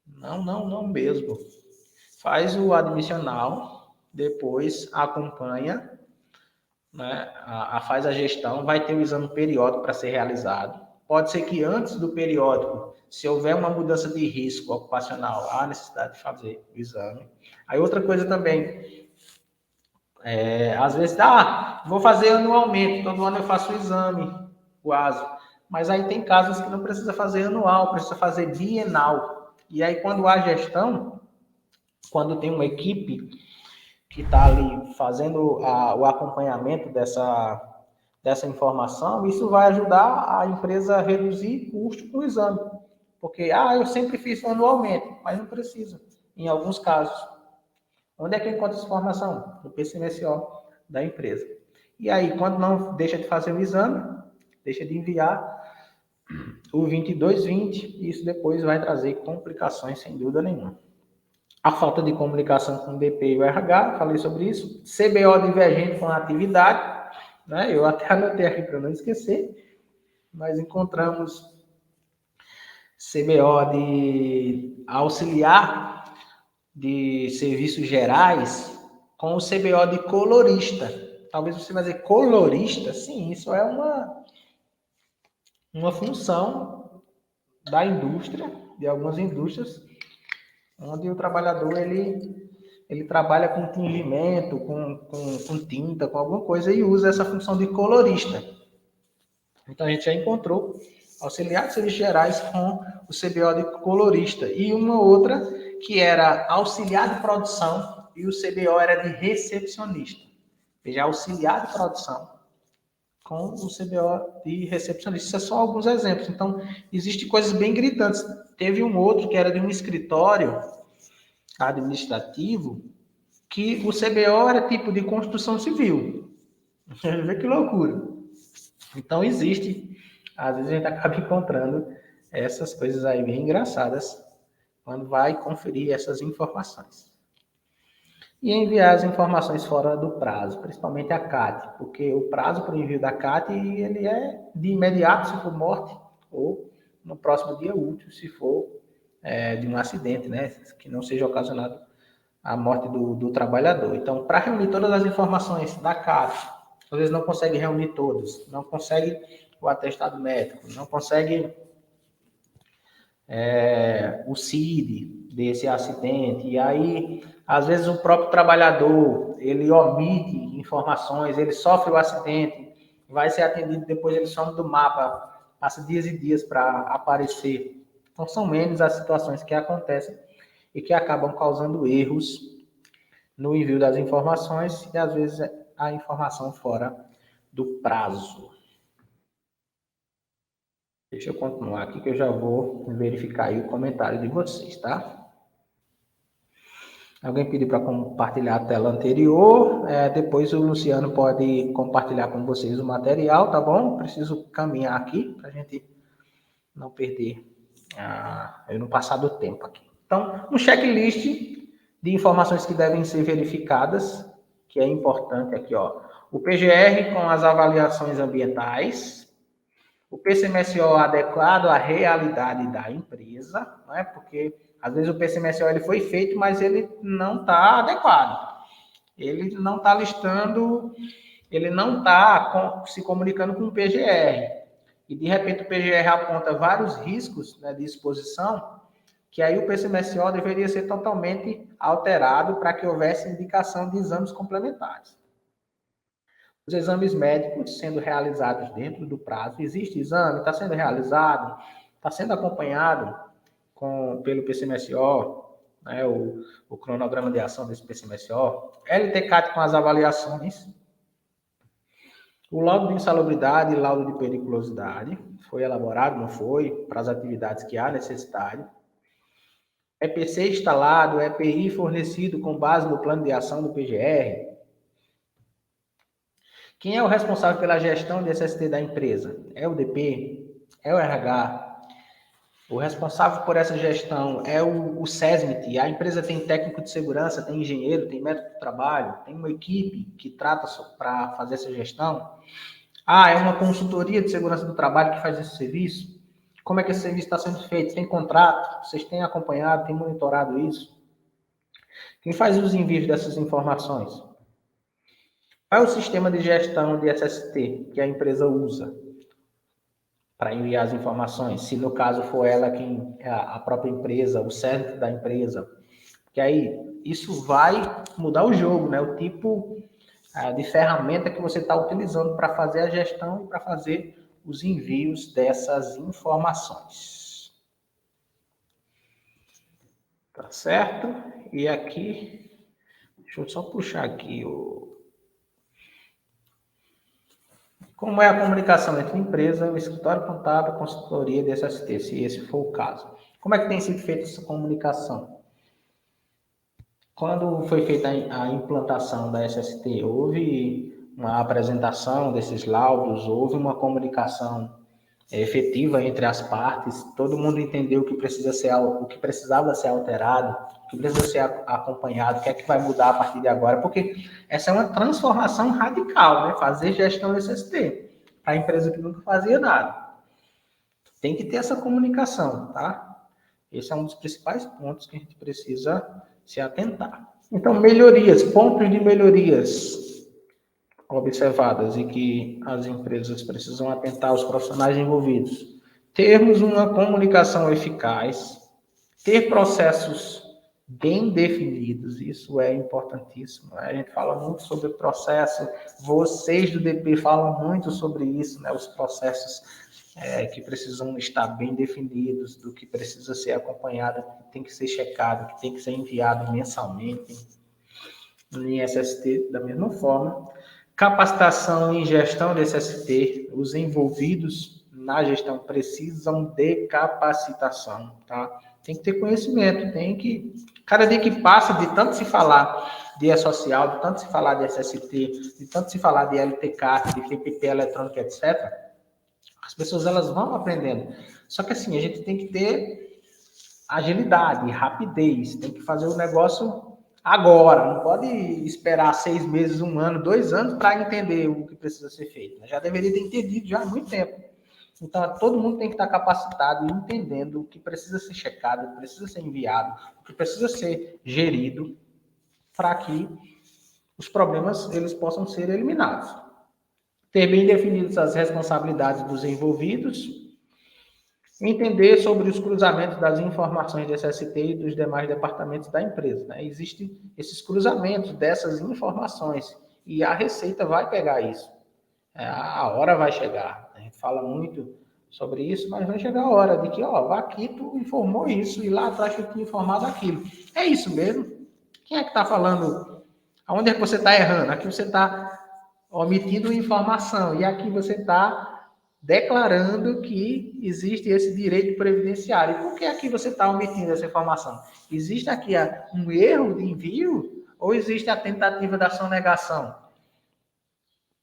Não mesmo. Faz o admissional, depois acompanha, né, faz a gestão, vai ter o exame periódico para ser realizado. Pode ser que antes do periódico, se houver uma mudança de risco ocupacional, há necessidade de fazer o exame. Aí outra coisa também, às vezes, vou fazer anualmente, todo ano eu faço o exame, o ASO. Mas aí tem casos que não precisa fazer anual, precisa fazer bienal. E aí quando há gestão, quando tem uma equipe que está ali fazendo o acompanhamento dessa informação, isso vai ajudar a empresa a reduzir custo do exame. Porque, eu sempre fiz anualmente, mas não precisa, em alguns casos. Onde é que encontra essa informação? No PCMSO da empresa. E aí, quando não deixa de fazer o exame, deixa de enviar o 2220, isso depois vai trazer complicações, sem dúvida nenhuma. A falta de comunicação com o DP e o RH, falei sobre isso. CBO divergente com a atividade, né? Eu até anotei aqui para não esquecer, mas encontramos CBO de auxiliar de serviços gerais com o CBO de colorista. Talvez você vai dizer colorista, sim, isso é uma função da indústria, de algumas indústrias, onde o trabalhador ele trabalha com tingimento, com tinta, com alguma coisa e usa essa função de colorista. Então a gente já encontrou auxiliar de serviços gerais com o CBO de colorista e uma outra que era auxiliar de produção e o CBO era de recepcionista. Veja, auxiliar de produção com o CBO de recepcionista. Isso é só alguns exemplos. Então, existem coisas bem gritantes. Teve um outro que era de um escritório administrativo que o CBO era tipo de construção civil. Vê que loucura. Então, existe. Às vezes a gente acaba encontrando essas coisas aí bem engraçadas quando vai conferir essas informações. E enviar as informações fora do prazo, principalmente a CAT, porque o prazo para o envio da CAT ele é de imediato, se for morte, ou no próximo dia útil, se for de um acidente, né, que não seja ocasionado a morte do trabalhador. Então, para reunir todas as informações da CAT, às vezes não consegue reunir todas, não consegue o atestado médico, não consegue o CID desse acidente, e aí, às vezes, o próprio trabalhador, ele omite informações, ele sofre o acidente, vai ser atendido, depois ele some do mapa, passa dias e dias para aparecer. Então, são menos as situações que acontecem e que acabam causando erros no envio das informações e, às vezes, a informação fora do prazo. Deixa eu continuar aqui que eu já vou verificar aí o comentário de vocês, tá? Alguém pediu para compartilhar a tela anterior, depois o Luciano pode compartilhar com vocês o material, tá bom? Preciso caminhar aqui para a gente não perder, eu não passar do tempo aqui. Então, um checklist de informações que devem ser verificadas, que é importante aqui, ó. O PGR com as avaliações ambientais, o PCMSO adequado à realidade da empresa, né? Porque às vezes o PCMSO ele foi feito, mas ele não está adequado. Ele não está listando, ele não está se comunicando com o PGR. E de repente o PGR aponta vários riscos, né, de exposição, que aí o PCMSO deveria ser totalmente alterado para que houvesse indicação de exames complementares. Os exames médicos sendo realizados dentro do prazo. Existe exame, está sendo realizado, está sendo acompanhado pelo PCMSO, né, o cronograma de ação desse PCMSO. LTCAT com as avaliações. O laudo de insalubridade e laudo de periculosidade. Foi elaborado, não foi? Para as atividades que há necessidade. EPC instalado, EPI fornecido com base no plano de ação do PGR. Quem é o responsável pela gestão de SST da empresa? É o DP? É o RH? O responsável por essa gestão é o SESMIT. A empresa tem técnico de segurança, tem engenheiro, tem médico de trabalho, tem uma equipe que trata para fazer essa gestão. É uma consultoria de segurança do trabalho que faz esse serviço. Como é que esse serviço está sendo feito? Tem contrato? Vocês têm acompanhado, têm monitorado isso? Quem faz os envios dessas informações? Qual é o sistema de gestão de SST que a empresa usa para enviar as informações? Se no caso for ela quem, a própria empresa, o CERT da empresa, que aí isso vai mudar o jogo, né? O tipo de ferramenta que você está utilizando para fazer a gestão e para fazer os envios dessas informações. Tá certo? E aqui, deixa eu só puxar aqui como é a comunicação entre a empresa, o escritório contábil, a consultoria de SST, se esse for o caso. Como é que tem sido feita essa comunicação? Quando foi feita a implantação da SST, houve uma apresentação desses laudos, houve uma comunicação efetiva entre as partes, todo mundo entendeu o que precisava ser alterado, o que precisa ser acompanhado, o que é que vai mudar a partir de agora, porque essa é uma transformação radical, né? Fazer gestão SST para a empresa que nunca fazia nada. Tem que ter essa comunicação, tá? Esse é um dos principais pontos que a gente precisa se atentar. Então, melhorias, pontos de melhorias observadas e que as empresas precisam atentar aos profissionais envolvidos. Termos uma comunicação eficaz, ter processos bem definidos, isso é importantíssimo. A gente fala muito sobre processo, vocês do DP falam muito sobre isso, né? Os processos que precisam estar bem definidos, do que precisa ser acompanhado, que tem que ser checado, que tem que ser enviado mensalmente em SST da mesma forma. Capacitação em gestão de SST, os envolvidos na gestão precisam de capacitação, tá? Tem que ter conhecimento, cada dia que passa, de tanto se falar de E-Social, de tanto se falar de SST, de tanto se falar de LTK, de PPP eletrônica, etc., as pessoas elas vão aprendendo. Só que assim, a gente tem que ter agilidade, rapidez, tem que fazer o negócio agora, não pode esperar 6 meses, 1 ano, 2 anos para entender o que precisa ser feito. Já deveria ter entendido já há muito tempo. Então, todo mundo tem que estar capacitado e entendendo o que precisa ser checado, o que precisa ser enviado, o que precisa ser gerido para que os problemas eles possam ser eliminados. Ter bem definidas as responsabilidades dos envolvidos, entender sobre os cruzamentos das informações de SST e dos demais departamentos da empresa. Né? Existem esses cruzamentos dessas informações e a Receita vai pegar isso. A hora vai chegar. A gente fala muito sobre isso, mas vai chegar a hora de que, aqui tu informou isso e lá atrás tu tinha informado aquilo. É isso mesmo? Quem é que está falando? Aonde é que você está errando? Aqui você está omitindo informação e aqui você está declarando que existe esse direito previdenciário. E por que aqui você está omitindo essa informação? Existe aqui um erro de envio ou existe a tentativa da sonegação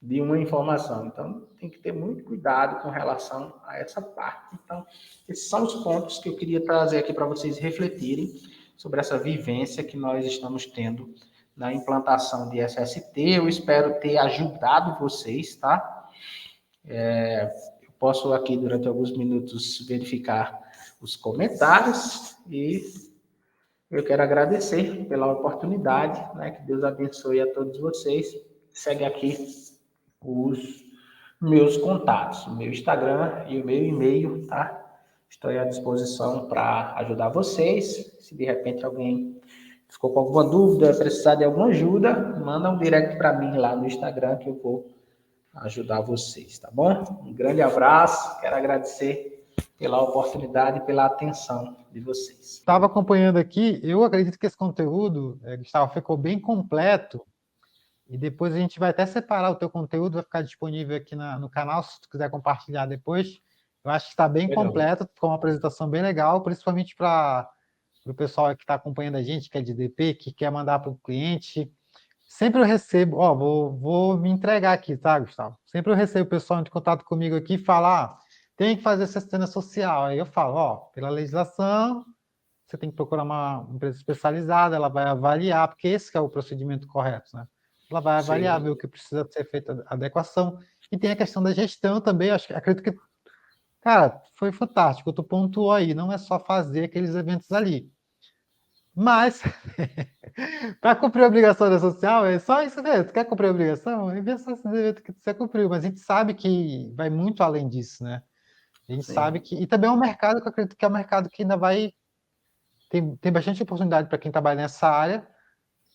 de uma informação? Então, tem que ter muito cuidado com relação a essa parte. Então, esses são os pontos que eu queria trazer aqui para vocês refletirem sobre essa vivência que nós estamos tendo na implantação de SST. Eu espero ter ajudado vocês, tá? Eu posso aqui, durante alguns minutos, verificar os comentários e eu quero agradecer pela oportunidade, né? Que Deus abençoe a todos vocês. Segue aqui os meus contatos, o meu Instagram e o meu e-mail, tá? Estou à disposição para ajudar vocês. Se de repente alguém ficou com alguma dúvida, precisar de alguma ajuda, manda um direct para mim lá no Instagram que eu vou ajudar vocês, tá bom? Um grande abraço, quero agradecer pela oportunidade e pela atenção de vocês. Estava acompanhando aqui, eu acredito que esse conteúdo, Gustavo, ficou bem completo, e depois a gente vai até separar o teu conteúdo, vai ficar disponível aqui no canal, se tu quiser compartilhar depois. Eu acho que está bem completo, ficou uma apresentação bem legal, principalmente para o pessoal que está acompanhando a gente, que é de DP, que quer mandar para o cliente, Sempre eu recebo, ó, vou me entregar aqui, tá, Gustavo? Sempre eu recebo o pessoal de contato comigo aqui e fala, tem que fazer assistência social. Aí eu falo, ó, pela legislação, você tem que procurar uma empresa especializada, ela vai avaliar, porque esse que é o procedimento correto, né? Ela vai avaliar, ver o Sim, que precisa ser feita a adequação. E tem a questão da gestão também, acredito que, cara, foi fantástico, tu pontuou aí, não é só fazer aqueles eventos ali. Mas, para cumprir a obrigação da social, é só isso mesmo. Tu quer cumprir a obrigação? É só esse evento que você cumpriu. Mas a gente sabe que vai muito além disso, né? A gente sabe sim, que. E também é um mercado que eu acredito que é um mercado que ainda vai. Tem bastante oportunidade para quem trabalha nessa área,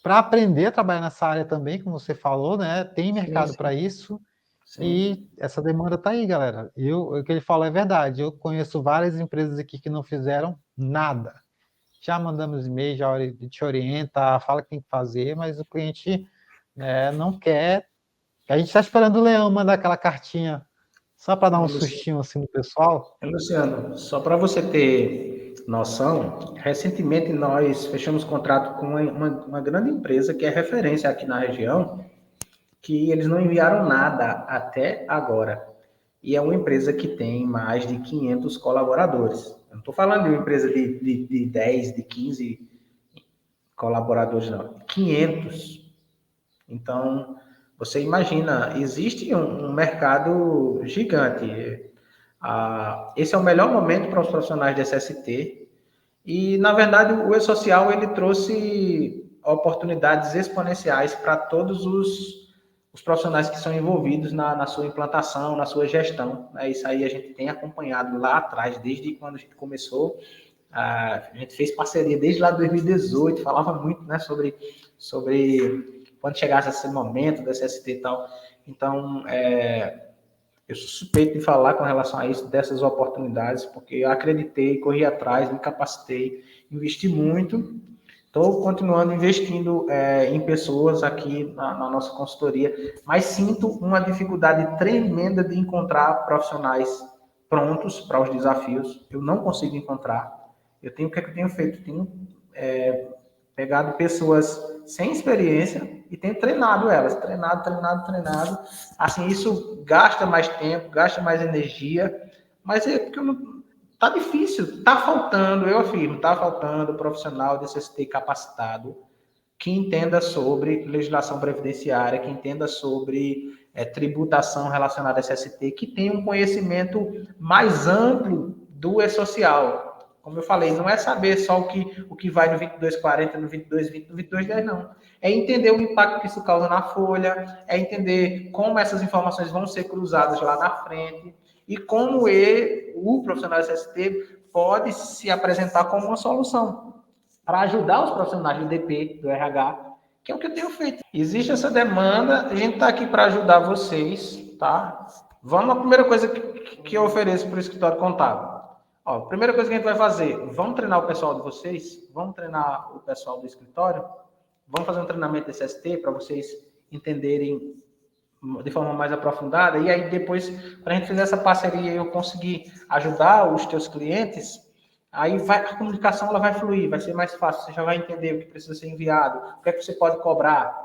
para aprender a trabalhar nessa área também, como você falou, né? Tem sim, mercado para sim, isso. E sim. essa demanda está aí, galera. O que ele falou é verdade. Eu conheço várias empresas aqui que não fizeram nada. Já mandamos e-mail, já te orienta, fala o que tem que fazer, mas o cliente, né, não quer. A gente está esperando o Leão mandar aquela cartinha só para dar um sustinho assim no pessoal. Luciano, só para você ter noção, recentemente nós fechamos contrato com uma grande empresa que é referência aqui na região, que eles não enviaram nada até agora. E é uma empresa que tem mais de 500 colaboradores. Eu não estou falando de uma empresa de 10, de 15 colaboradores, não. 500. Então, você imagina, existe um mercado gigante. Esse é o melhor momento para os profissionais de SST. E, na verdade, o E-Social ele trouxe oportunidades exponenciais para todos os profissionais que são envolvidos na sua implantação, na sua gestão. Né? Isso aí a gente tem acompanhado lá atrás, desde quando a gente começou. A gente fez parceria desde lá de 2018, falava muito, né, sobre quando chegasse esse momento da SST e tal. Então, eu sou suspeito de falar com relação a isso, dessas oportunidades, porque eu acreditei, corri atrás, me capacitei, investi muito. Estou continuando investindo em pessoas aqui na nossa consultoria, mas sinto uma dificuldade tremenda de encontrar profissionais prontos para os desafios. Eu não consigo encontrar. O que é que eu tenho feito? Tenho pegado pessoas sem experiência e tenho treinado elas, treinado. Assim, isso gasta mais tempo, gasta mais energia, mas é porque eu não, tá difícil, tá faltando, eu afirmo, tá faltando profissional de SST capacitado que entenda sobre legislação previdenciária, que entenda sobre tributação relacionada a SST, que tenha um conhecimento mais amplo do E-Social. Como eu falei, não é saber só o que vai no 2240, no 2220, no 2210, não. É entender o impacto que isso causa na folha, é entender como essas informações vão ser cruzadas lá na frente e como o profissional de SST pode se apresentar como uma solução para ajudar os profissionais do DP, do RH, que é o que eu tenho feito. Existe essa demanda, a gente está aqui para ajudar vocês, tá? Vamos, a primeira coisa que eu ofereço para o escritório contábil. Ó, a primeira coisa que a gente vai fazer, vamos treinar o pessoal de vocês, vamos treinar o pessoal do escritório, vamos fazer um treinamento de SST para vocês entenderem de forma mais aprofundada, e aí depois, para a gente fazer essa parceria e eu conseguir ajudar os teus clientes, aí a comunicação ela vai fluir, vai ser mais fácil, você já vai entender o que precisa ser enviado, o que é que você pode cobrar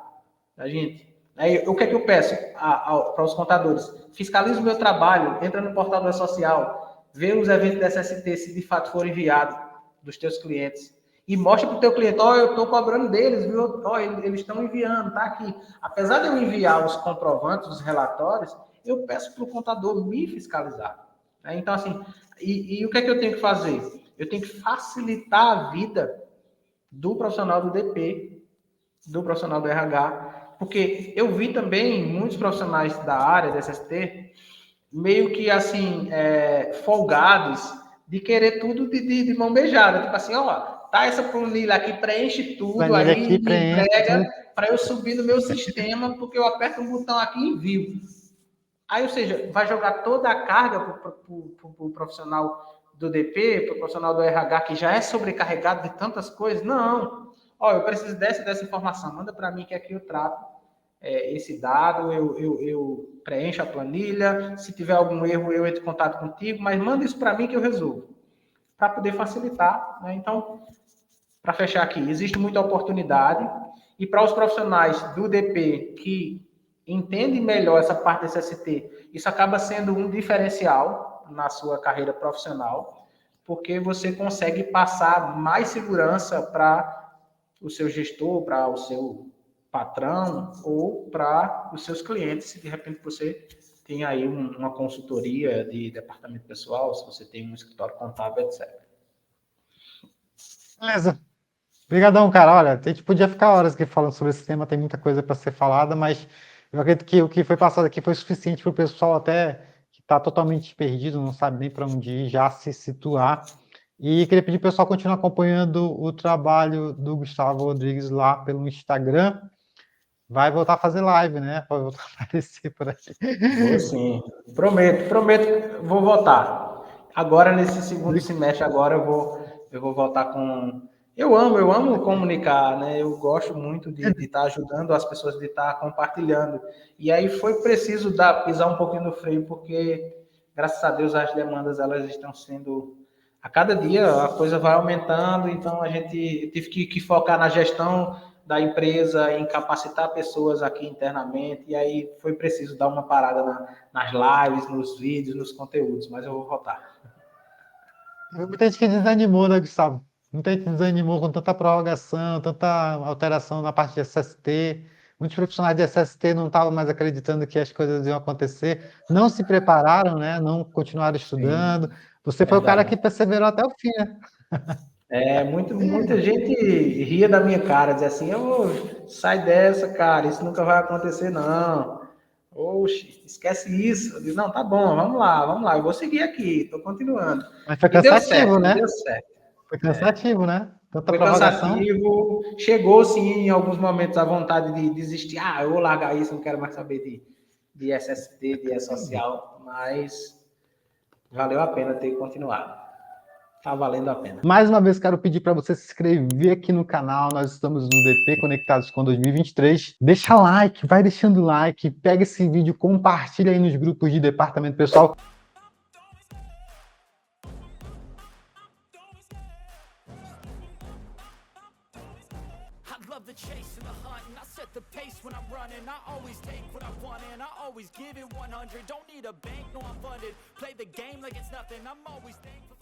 da gente. Aí, o que é que eu peço para os contadores? Fiscalize o meu trabalho, entra no portal do E-Social, vê os eventos da SST, se de fato for enviado dos teus clientes. E mostra para o teu cliente, eu estou cobrando deles, viu? Eles estão enviando, tá aqui. Apesar de eu enviar os comprovantes, os relatórios, eu peço para o contador me fiscalizar. Então, assim, o que é que eu tenho que fazer? Eu tenho que facilitar a vida do profissional do DP, do profissional do RH, porque eu vi também muitos profissionais da área da SST meio que assim, folgados de querer tudo de mão beijada. Tipo assim, ó, tá essa planilha aqui, preenche tudo, Planilha aí aqui, me preenche entrega tudo. para eu subir no meu sistema, porque eu aperto um botão aqui e envio. Aí, ou seja, vai jogar toda a carga para o profissional do DP, para o profissional do RH, que já é sobrecarregado de tantas coisas. Não. Ó, eu preciso dessa informação. Manda para mim que aqui eu trato esse dado, eu preencho a planilha. Se tiver algum erro, eu entro em contato contigo, mas manda isso para mim que eu resolvo. Para poder facilitar. Né? Então, para fechar aqui, existe muita oportunidade E para os profissionais do DP que entendem melhor essa parte desse SST, isso acaba sendo um diferencial na sua carreira profissional, porque você consegue passar mais segurança para o seu gestor, para o seu patrão ou para os seus clientes, se de repente você tem aí uma consultoria de departamento pessoal, se você tem um escritório contábil, etc. Beleza. Obrigadão, cara. Olha, a gente podia ficar horas aqui falando sobre esse tema, tem muita coisa para ser falada, mas eu acredito que o que foi passado aqui foi suficiente para o pessoal até que está totalmente perdido, não sabe nem para onde ir, já se situar. E queria pedir para o pessoal continuar acompanhando o trabalho do Gustavo Rodrigues lá pelo Instagram. Vai voltar a fazer live, né? Vai voltar a aparecer por aí. Vou sim. Prometo, vou voltar. Agora, nesse segundo semestre, agora eu vou voltar com. Eu amo comunicar, né? Eu gosto muito de estar ajudando as pessoas, de estar compartilhando. E aí foi preciso pisar um pouquinho no freio, porque, graças a Deus, as demandas elas estão sendo. A cada dia a coisa vai aumentando, então a gente teve que focar na gestão da empresa, em capacitar pessoas aqui internamente, e aí foi preciso dar uma parada nas lives, nos vídeos, nos conteúdos, mas eu vou voltar. Muita gente que desanimou, né, Gustavo? Muita gente desanimou com tanta prorrogação, tanta alteração na parte de SST. Muitos profissionais de SST não estavam mais acreditando que as coisas iam acontecer, não se prepararam, né? Não continuaram Sim, estudando. Você foi o cara verdade. que perseverou até o fim, né? Muita gente ria da minha cara, dizia assim, sai dessa, cara, isso nunca vai acontecer, não. Oxe, esquece isso. Eu disse, não, tá bom, vamos lá, eu vou seguir aqui, estou continuando. Mas foi E deu certo, cansativo, né? deu certo. Foi cansativo, né? Tanta Foi prorrogação. cansativo, chegou sim em alguns momentos a vontade de desistir, eu vou largar isso, não quero mais saber de SST, de E-Social, mas valeu a pena ter continuado. Tá valendo a pena. Mais uma vez, quero pedir para você se inscrever aqui no canal. Nós estamos no DP Conectados com 2023. Deixa like, vai deixando like, pega esse vídeo, compartilha aí nos grupos de departamento pessoal. The chase and the hunt, and I set the pace when I'm running. I always take what I want and I always give it 100. Don't need a bank, no I'm funded. Play the game like it's nothing. I'm always thankful.